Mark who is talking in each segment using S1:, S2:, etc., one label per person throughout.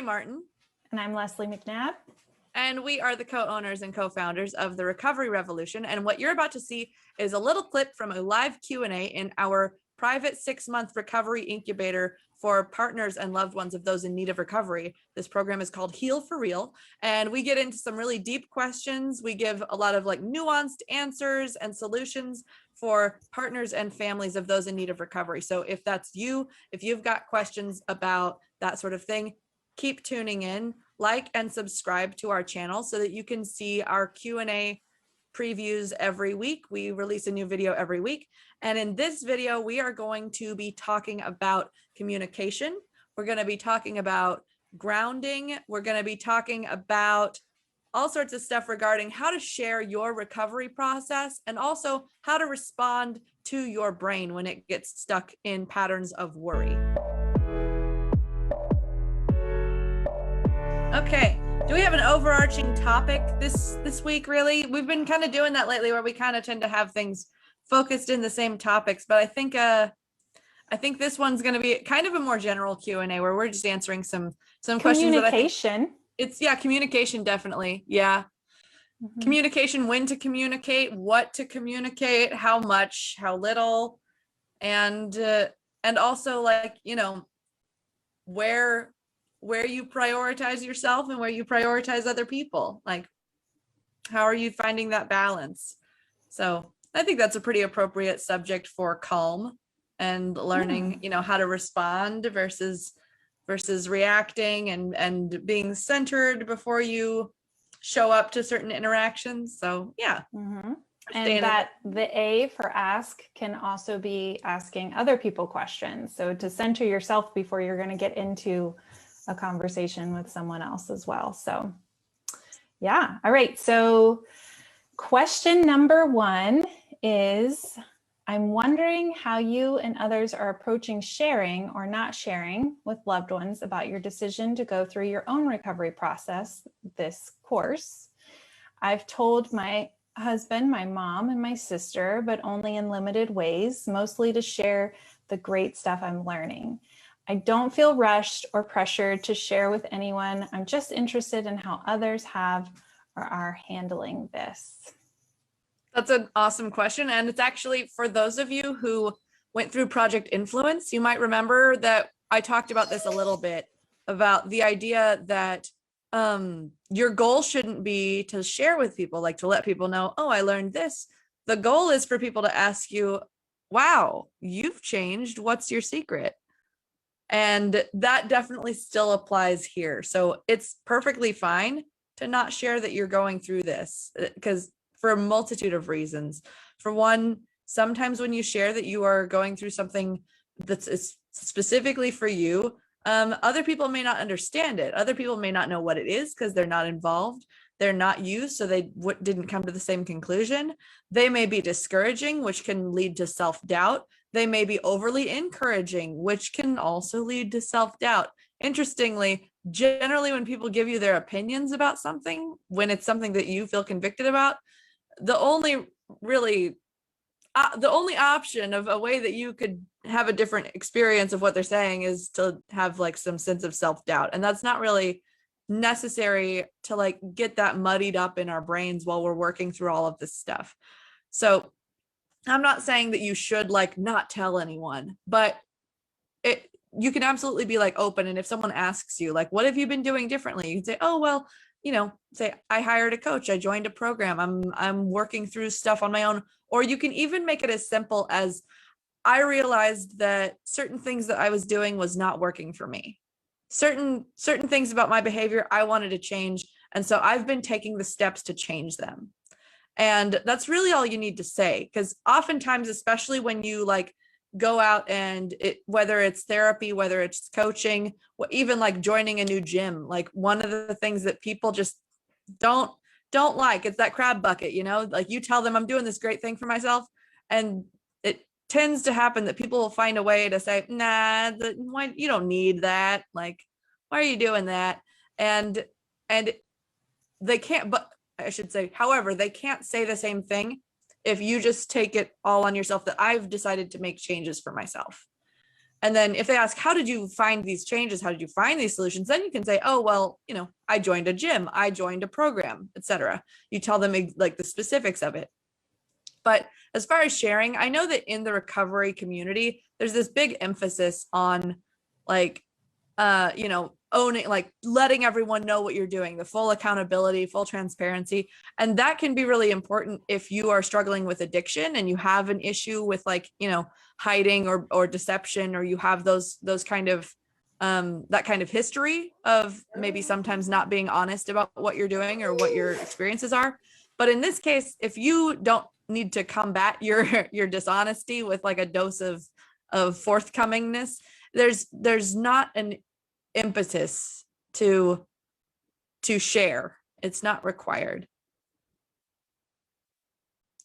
S1: Cory Martin.
S2: And I'm Leslie MacNabb.
S1: And we are the co-owners and co-founders of the Recovery Revolution. And what you're about to see is a little clip from a live Q&A in our private 6-month recovery incubator for partners and loved ones of those in need of recovery. This program is called Heal for Real. And we get into some really deep questions. We give a lot of nuanced answers and solutions for partners and families of those in need of recovery. So if that's you, if you've got questions about that sort of thing, keep tuning in, like and subscribe to our channel so that you can see our Q&A previews every week. We release a new video every week. And in this video, we are going to be talking about communication. We're going to be talking about grounding. We're going to be talking about all sorts of stuff regarding how to share your recovery process and also how to respond to your brain when it gets stuck in patterns of worry. Okay, do we have an overarching topic this week, really? We've been kind of doing that lately where we kind of tend to have things focused in the same topics, but I think this one's going to be kind of a more general Q&A where we're just answering some questions that I think communication, definitely. Yeah. Mm-hmm. Communication, when to communicate, what to communicate, how much, how little, and also where you prioritize yourself and where you prioritize other people. How are you finding that balance? So I think that's a pretty appropriate subject for calm and learning, how to respond versus reacting and being centered before you show up to certain interactions. So yeah.
S2: Mm-hmm. And that the A for ask can also be asking other people questions. So to center yourself before you're going to get into a conversation with someone else as well. So yeah. All right. So question number 1 is, I'm wondering how you and others are approaching sharing or not sharing with loved ones about your decision to go through your own recovery process this course. I've told my husband, my mom, and my sister, but only in limited ways, mostly to share the great stuff I'm learning. I don't feel rushed or pressured to share with anyone. I'm just interested in how others have or are handling this.
S1: That's an awesome question. And it's actually, for those of you who went through Project Influence, you might remember that I talked about this a little bit, about the idea that your goal shouldn't be to share with people, to let people know, oh, I learned this. The goal is for people to ask you, wow, you've changed. What's your secret? And that definitely still applies here. So it's perfectly fine to not share that you're going through this, because for a multitude of reasons. For one, sometimes when you share that you are going through something that's specifically for you, other people may not understand it. Other people may not know what it is because they're not involved. They're not you, so they didn't come to the same conclusion. They may be discouraging, which can lead to self-doubt. They may be overly encouraging, which can also lead to self-doubt. Interestingly, generally when people give you their opinions about something, when it's something that you feel convicted about, the only option of a way that you could have a different experience of what they're saying is to have some sense of self-doubt. And that's not really necessary to get that muddied up in our brains while we're working through all of this stuff. So I'm not saying that you should not tell anyone, but you can absolutely be open. And if someone asks you, what have you been doing differently? You can say, oh, well, say I hired a coach, I joined a program, I'm working through stuff on my own. Or you can even make it as simple as, I realized that certain things that I was doing was not working for me. Certain things about my behavior I wanted to change. And so I've been taking the steps to change them. And that's really all you need to say, because oftentimes, especially when you go out and whether it's therapy, whether it's coaching, even joining a new gym, one of the things that people just don't it's that crab bucket, you tell them I'm doing this great thing for myself, and it tends to happen that people will find a way to say, nah, why, you don't need that. Why are you doing that? And they can't, but I should say, however, they can't say the same thing if you just take it all on yourself that I've decided to make changes for myself. And then if they ask, how did you find these changes? How did you find these solutions? Then you can say, oh, well, I joined a gym, I joined a program, etc. You tell them like the specifics of it. But as far as sharing, I know that in the recovery community, there's this big emphasis on like, owning, like letting everyone know what you're doing, the full accountability, full transparency. And that can be really important if you are struggling with addiction and you have an issue with like, hiding or deception, or you have those kind of that kind of history of maybe sometimes not being honest about what you're doing or what your experiences are. But in this case, if you don't need to combat your dishonesty with like a dose of forthcomingness, there's not an impetus to share. It's not required.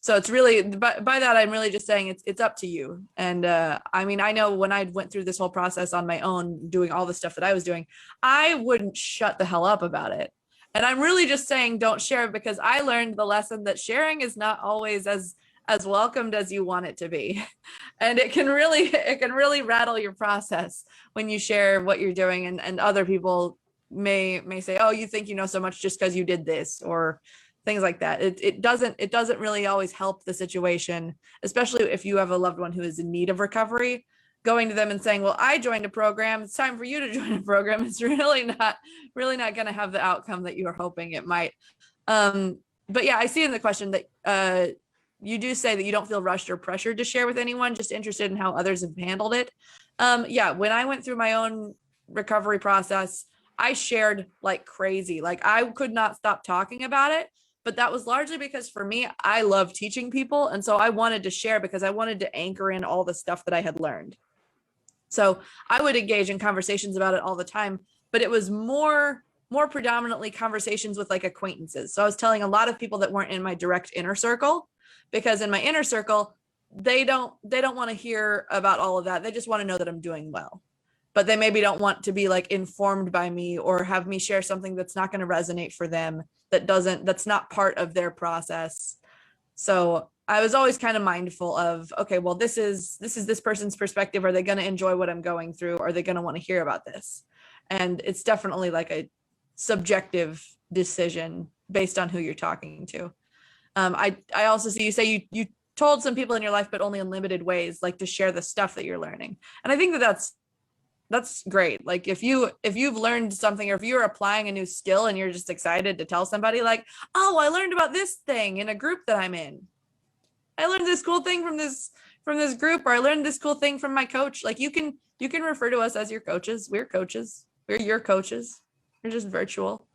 S1: So it's really, by that, I'm really just saying it's up to you. And I mean, I know when I went through this whole process on my own, doing all the stuff that I was doing, I wouldn't shut the hell up about it. And I'm really just saying don't share, because I learned the lesson that sharing is not always as welcomed as you want it to be. And it can really rattle your process when you share what you're doing, and other people may say, oh, you think you know so much just because you did this, or things like that. It doesn't really always help the situation, especially if you have a loved one who is in need of recovery. Going to them and saying, well, I joined a program, it's time for you to join a program, it's really not going to have the outcome that you were hoping it might. But yeah, I see in the question that you do say that you don't feel rushed or pressured to share with anyone, just interested in how others have handled it. Yeah, when I went through my own recovery process, I shared like crazy. Like I could not stop talking about it. But that was largely because for me, I love teaching people. And so I wanted to share because I wanted to anchor in all the stuff that I had learned. So I would engage in conversations about it all the time, but it was more predominantly conversations with like acquaintances. So I was telling a lot of people that weren't in my direct inner circle, because in my inner circle, they don't want to hear about all of that. They just want to know that I'm doing well. But they maybe don't want to be like informed by me or have me share something that's not going to resonate for them, that's not part of their process. So I was always kind of mindful of, okay, well, this is this person's perspective. Are they going to enjoy what I'm going through? Are they going to want to hear about this? And it's definitely like a subjective decision based on who you're talking to. I also see you say you told some people in your life, but only in limited ways, like to share the stuff that you're learning. And I think that's great. Like if you've learned something, or if you're applying a new skill and you're just excited to tell somebody like, oh, I learned about this thing in a group that I'm in. I learned this cool thing from this group, or I learned this cool thing from my coach. Like you can refer to us as your coaches. We're coaches. We're your coaches. We're just virtual.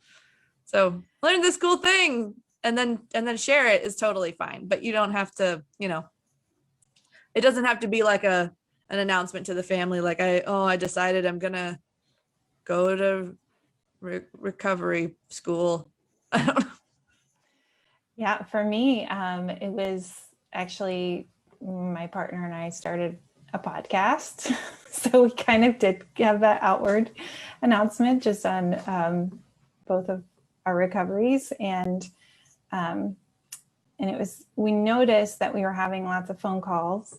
S1: So learn this cool thing and then share it is totally fine. But you don't have to, it doesn't have to be like an announcement to the family, like I decided I'm gonna go to recovery school. I don't know.
S2: Yeah, for me, it was actually my partner and I started a podcast. So we kind of did have that outward announcement just on both of our recoveries. And it was, we noticed that we were having lots of phone calls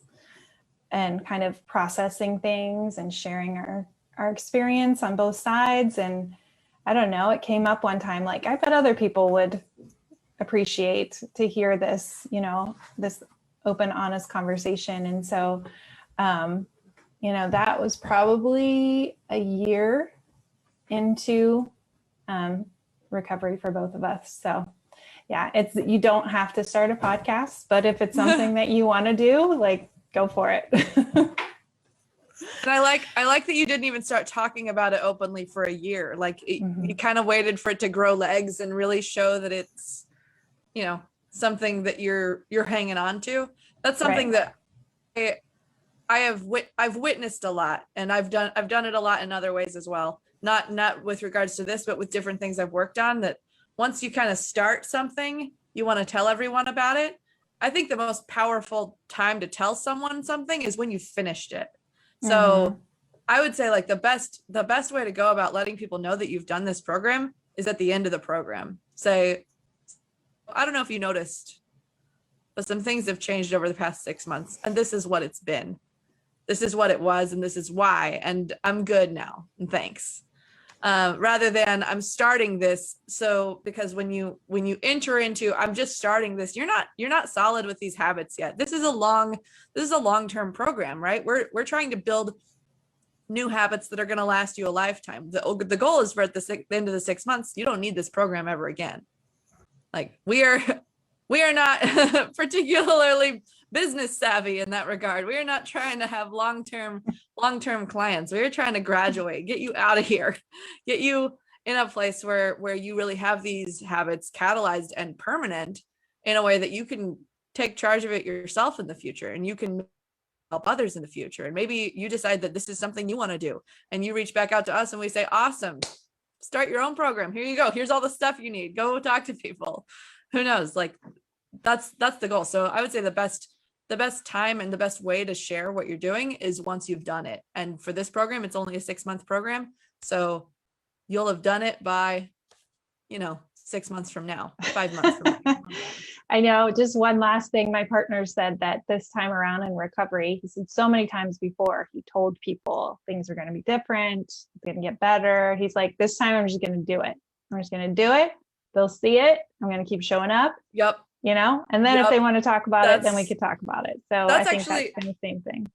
S2: and kind of processing things and sharing our experience on both sides. And I don't know, it came up one time, like, I bet other people would appreciate to hear this, this open, honest conversation. And so, that was probably a year into recovery for both of us. So yeah, you don't have to start a podcast, but if it's something that you want to do, like, go for it.
S1: And I like that you didn't even start talking about it openly for a year. Like you kind of waited for it to grow legs and really show that it's, something that you're hanging on to. That's something that I've witnessed a lot, and I've done it a lot in other ways as well. Not with regards to this, but with different things I've worked on, that once you kind of start something, you want to tell everyone about it. I think the most powerful time to tell someone something is when you finished it. So I would say like the best way to go about letting people know that you've done this program is at the end of the program. Say, I don't know if you noticed, but some things have changed over the past 6 months, and this is what it's been. this is what it was and this is why, and I'm good now and thanks. Rather than I'm starting this. So because when you enter into I'm just starting this, you're not solid with these habits yet. This is a long-term program, right? We're trying to build new habits that are going to last you a lifetime. The goal is for at the end of the 6 months, you don't need this program ever again. Like we are not particularly business savvy in that regard. We are not trying to have long-term clients. We are trying to graduate, get you out of here, get you in a place where you really have these habits catalyzed and permanent in a way that you can take charge of it yourself in the future, and you can help others in the future. And maybe you decide that this is something you want to do, and you reach back out to us and we say, awesome, start your own program. Here you go. Here's all the stuff you need. Go talk to people. Who knows? Like that's the goal. So I would say the best time and the best way to share what you're doing is once you've done it. And for this program, it's only a 6-month program. So you'll have done it by, 6 months from now, 5 months from now.
S2: I know. Just one last thing. My partner said that this time around in recovery, he said so many times before, he told people things are going to be different, it's going to get better. He's like, this time I'm just going to do it. I'm just going to do it. They'll see it. I'm going to keep showing up.
S1: Yep.
S2: And then if they want to talk about it, then we could talk about it. So I think that's the same thing.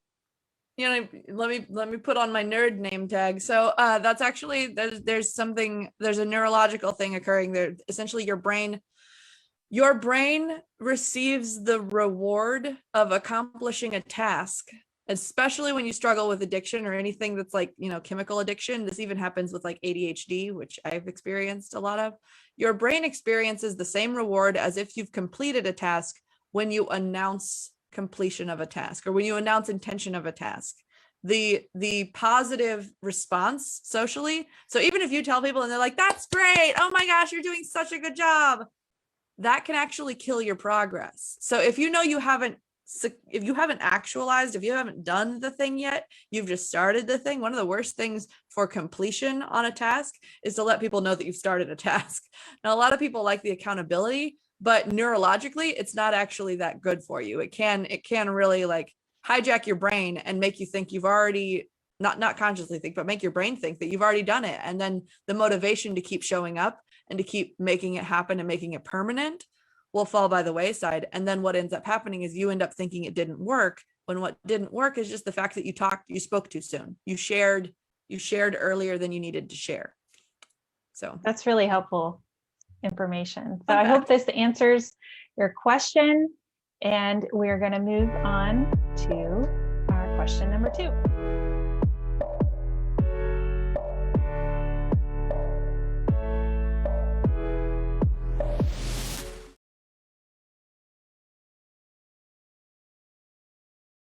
S1: Let me put on my nerd name tag. So that's actually, there's a neurological thing occurring there. Essentially your brain receives the reward of accomplishing a task, especially when you struggle with addiction or anything that's like, chemical addiction. This even happens with like ADHD, which I've experienced a lot of. Your brain experiences the same reward as if you've completed a task when you announce completion of a task or when you announce intention of a task. The positive response socially. So even if you tell people and they're like, that's great, oh my gosh, you're doing such a good job, that can actually kill your progress. So if you haven't actualized, if you haven't done the thing yet, you've just started the thing. One of the worst things for completion on a task is to let people know that you've started a task. Now, a lot of people like the accountability, but neurologically, it's not actually that good for you. It can really like hijack your brain and make you think you've already, not consciously think, but make your brain think that you've already done it. And then the motivation to keep showing up and to keep making it happen and making it permanent will fall by the wayside. And then what ends up happening is you end up thinking it didn't work, when what didn't work is just the fact that you spoke too soon. You shared earlier than you needed to share. So
S2: that's really helpful information. So I hope this answers your question, and we're going to move on to our question number 2.